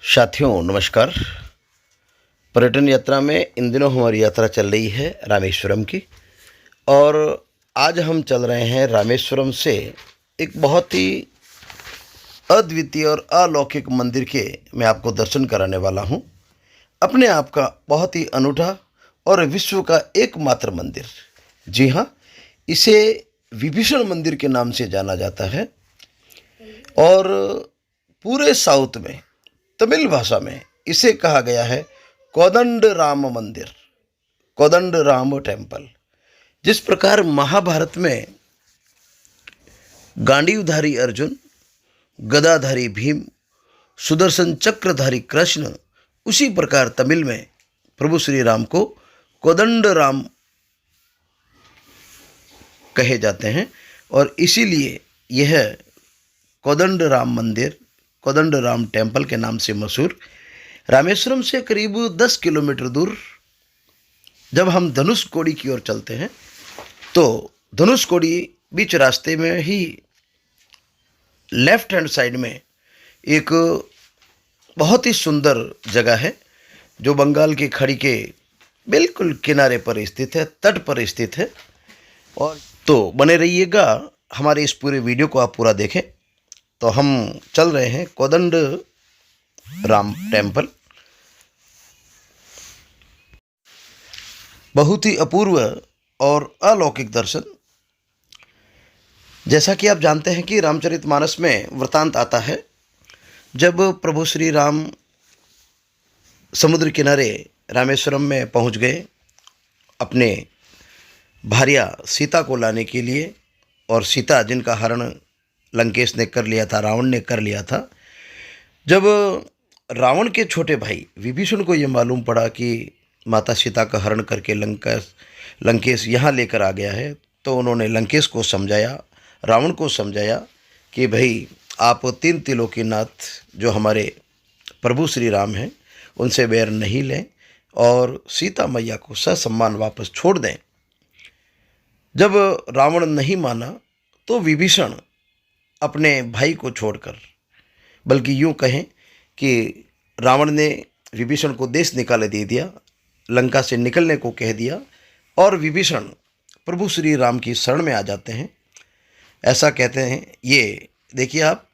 साथियों नमस्कार। पर्यटन यात्रा में इन दिनों हमारी यात्रा चल रही है रामेश्वरम की। और आज हम चल रहे हैं रामेश्वरम से एक बहुत ही अद्वितीय और अलौकिक मंदिर के मैं आपको दर्शन कराने वाला हूं। अपने आप का बहुत ही अनूठा और विश्व का एकमात्र मंदिर। जी हाँ, इसे विभीषण मंदिर के नाम से जाना जाता है और पूरे साउथ में तमिल भाषा में इसे कहा गया है कोदंड राम मंदिर, कोदंड राम टेम्पल। जिस प्रकार महाभारत में गांडीवधारी अर्जुन, गदाधारी भीम, सुदर्शन चक्रधारी कृष्ण, उसी प्रकार तमिल में प्रभु श्री राम को कोदंड राम कहे जाते हैं और इसीलिए यह कोदंड राम मंदिर, कोदंड राम टेम्पल के नाम से मशहूर। रामेश्वरम से करीब 10 किलोमीटर दूर जब हम धनुषकोडी की ओर चलते हैं तो धनुषकोडी बीच रास्ते में ही लेफ्ट हैंड साइड में एक बहुत ही सुंदर जगह है जो बंगाल की खाड़ी के बिल्कुल किनारे पर स्थित है, तट पर स्थित है। और तो बने रहिएगा, हमारे इस पूरे वीडियो को आप पूरा देखें। तो हम चल रहे हैं कोदंड राम टेम्पल। बहुत ही अपूर्व और अलौकिक दर्शन। जैसा कि आप जानते हैं कि रामचरितमानस में वृतांत आता है, जब प्रभु श्री राम समुद्र किनारे रामेश्वरम में पहुंच गए अपने भार्या सीता को लाने के लिए, और सीता जिनका हरण लंकेश ने कर लिया था, रावण ने कर लिया था। जब रावण के छोटे भाई विभीषण को ये मालूम पड़ा कि माता सीता का हरण करके लंकेश यहाँ लेकर आ गया है, तो उन्होंने लंकेश को समझाया, रावण को समझाया कि भाई आप 3 तिलों के नाथ जो हमारे प्रभु श्री राम हैं उनसे बैर नहीं लें और सीता मैया को ससम्मान वापस छोड़ दें। जब रावण नहीं माना तो विभीषण अपने भाई को छोड़कर, बल्कि यूँ कहें कि रावण ने विभीषण को देश निकाले दे दिया, लंका से निकलने को कह दिया और विभीषण प्रभु श्री राम की शरण में आ जाते हैं। ऐसा कहते हैं, ये देखिए आप,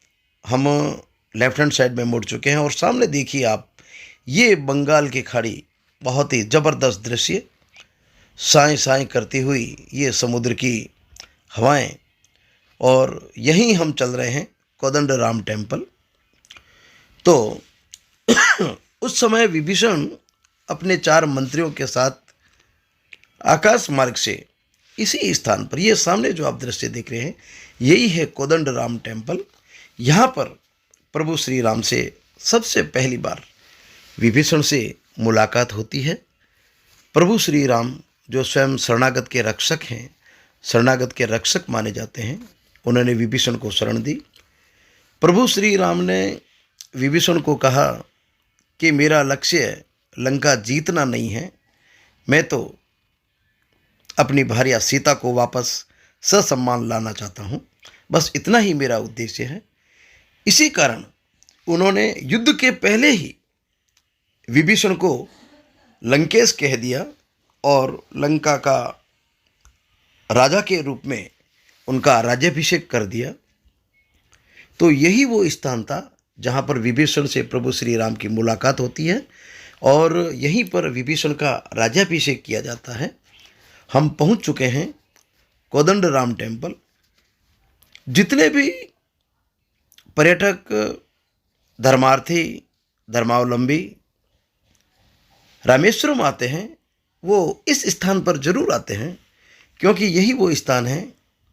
हम लेफ्ट हैंड साइड में मुड़ चुके हैं और सामने देखिए आप, ये बंगाल की खाड़ी, बहुत ही ज़बरदस्त दृश्य, साएं साएं करती हुई ये समुद्र की हवाएं। और यहीं हम चल रहे हैं कोदंड राम टेम्पल। तो उस समय विभीषण अपने 4 मंत्रियों के साथ आकाश मार्ग से इसी स्थान पर, ये सामने जो आप दृश्य देख रहे हैं, यही है कोदंड राम टेम्पल। यहाँ पर प्रभु श्री राम से सबसे पहली बार विभीषण से मुलाकात होती है। प्रभु श्री राम जो स्वयं शरणागत के रक्षक हैं, शरणागत के रक्षक माने जाते हैं, उन्होंने विभीषण को शरण दी। प्रभु श्री राम ने विभीषण को कहा कि मेरा लक्ष्य लंका जीतना नहीं है, मैं तो अपनी भार्या सीता को वापस ससम्मान लाना चाहता हूँ, बस इतना ही मेरा उद्देश्य है। इसी कारण उन्होंने युद्ध के पहले ही विभीषण को लंकेश कह दिया और लंका का राजा के रूप में उनका राज्याभिषेक कर दिया। तो यही वो स्थान था जहाँ पर विभीषण से प्रभु श्री राम की मुलाकात होती है और यहीं पर विभीषण का राज्याभिषेक किया जाता है। हम पहुँच चुके हैं कोदंड राम टेम्पल। जितने भी पर्यटक, धर्मार्थी, धर्मावलंबी रामेश्वरम आते हैं, वो इस स्थान पर जरूर आते हैं, क्योंकि यही वो स्थान है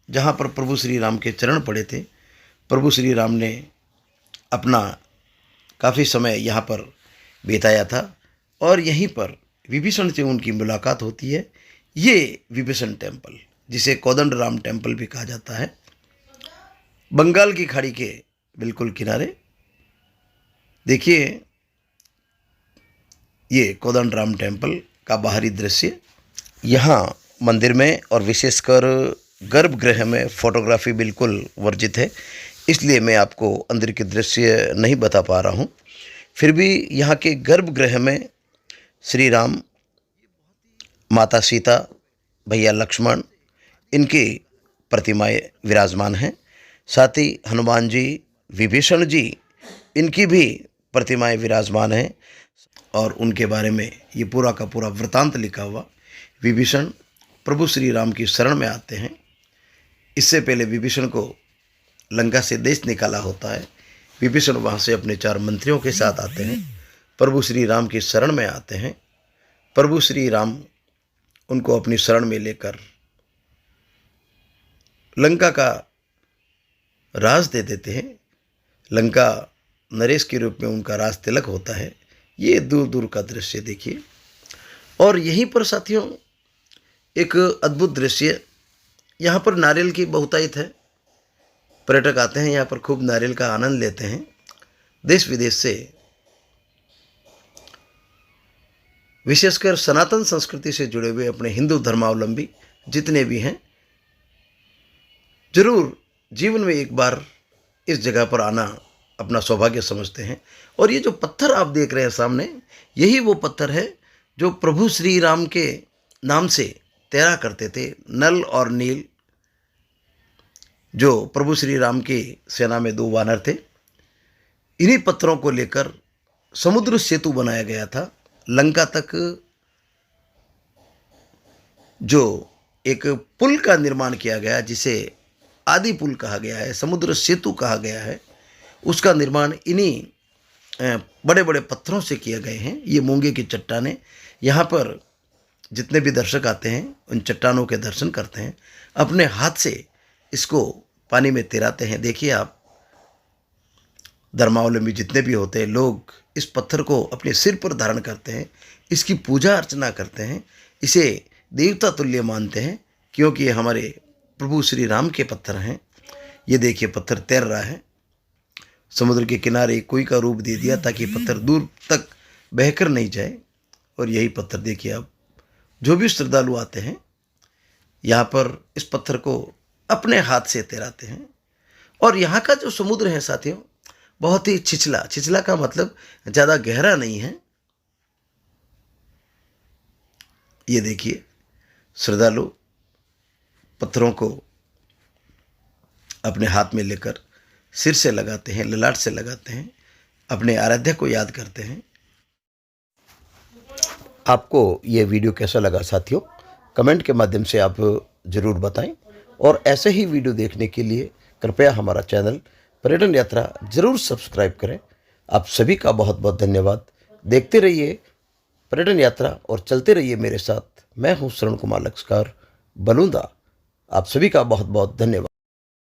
जहाँ पर प्रभु श्री राम के चरण पड़े थे। प्रभु श्री राम ने अपना काफ़ी समय यहाँ पर बिताया था और यहीं पर विभीषण से उनकी मुलाकात होती है। ये विभीषण टेम्पल, जिसे कोदंड राम टेम्पल भी कहा जाता है, बंगाल की खाड़ी के बिल्कुल किनारे। देखिए, ये कोदंड राम टेम्पल का बाहरी दृश्य। यहाँ मंदिर में और विशेषकर गर्भगृह में फोटोग्राफी बिल्कुल वर्जित है, इसलिए मैं आपको अंदर के दृश्य नहीं बता पा रहा हूँ। फिर भी यहाँ के गर्भगृह में श्री राम, माता सीता, भैया लक्ष्मण, इनकी प्रतिमाएं विराजमान हैं। साथ ही हनुमान जी, विभीषण जी, इनकी भी प्रतिमाएं विराजमान हैं। और उनके बारे में ये पूरा का पूरा वृतांत लिखा हुआ। विभीषण प्रभु श्री राम की शरण में आते हैं। इससे पहले विभीषण को लंका से देश निकाला होता है। विभीषण वहाँ से अपने 4 मंत्रियों के साथ आते हैं, प्रभु श्री राम की शरण में आते हैं। प्रभु श्री राम उनको अपनी शरण में लेकर लंका का राज दे देते हैं। लंका नरेश के रूप में उनका राज तिलक होता है। ये दूर दूर का दृश्य देखिए। और यहीं पर साथियों एक अद्भुत दृश्य, यहाँ पर नारियल की बहुतायत है। पर्यटक आते हैं यहाँ पर, खूब नारियल का आनंद लेते हैं। देश विदेश से, विशेषकर सनातन संस्कृति से जुड़े हुए अपने हिंदू धर्मावलंबी जितने भी हैं, जरूर जीवन में एक बार इस जगह पर आना अपना सौभाग्य समझते हैं। और ये जो पत्थर आप देख रहे हैं सामने, यही वो पत्थर है जो प्रभु श्री राम के नाम से तैरा करते थे। नल और नील, जो प्रभु श्री राम की सेना में 2 वानर थे, इन्हीं पत्थरों को लेकर समुद्र सेतु बनाया गया था। लंका तक जो एक पुल का निर्माण किया गया, जिसे आदि पुल कहा गया है, समुद्र सेतु कहा गया है, उसका निर्माण इन्हीं बड़े बड़े पत्थरों से किए गए हैं। ये मूंगे की चट्टानें, यहाँ पर जितने भी दर्शक आते हैं उन चट्टानों के दर्शन करते हैं, अपने हाथ से इसको पानी में तैराते हैं। देखिए आप, धर्मावलंबी जितने भी होते हैं लोग इस पत्थर को अपने सिर पर धारण करते हैं, इसकी पूजा अर्चना करते हैं, इसे देवता तुल्य मानते हैं, क्योंकि ये हमारे प्रभु श्री राम के पत्थर हैं। ये देखिए पत्थर तैर रहा है, समुद्र के किनारे कोई का रूप दे दिया ताकि पत्थर दूर तक बहकर नहीं जाए। और यही पत्थर देखिए आप, जो भी श्रद्धालु आते हैं यहाँ पर इस पत्थर को अपने हाथ से तैराते हैं। और यहाँ का जो समुद्र है साथियों, बहुत ही छिछला का मतलब ज़्यादा गहरा नहीं है। ये देखिए श्रद्धालु पत्थरों को अपने हाथ में लेकर सिर से लगाते हैं, ललाट से लगाते हैं, अपने आराध्य को याद करते हैं। आपको ये वीडियो कैसा लगा साथियों, कमेंट के माध्यम से आप ज़रूर बताएं। और ऐसे ही वीडियो देखने के लिए कृपया हमारा चैनल पर्यटन यात्रा ज़रूर सब्सक्राइब करें। आप सभी का बहुत बहुत धन्यवाद। देखते रहिए पर्यटन यात्रा और चलते रहिए मेरे साथ। मैं हूँ श्रवण कुमार लक्ष्कार बलूंदा। आप सभी का बहुत बहुत धन्यवाद।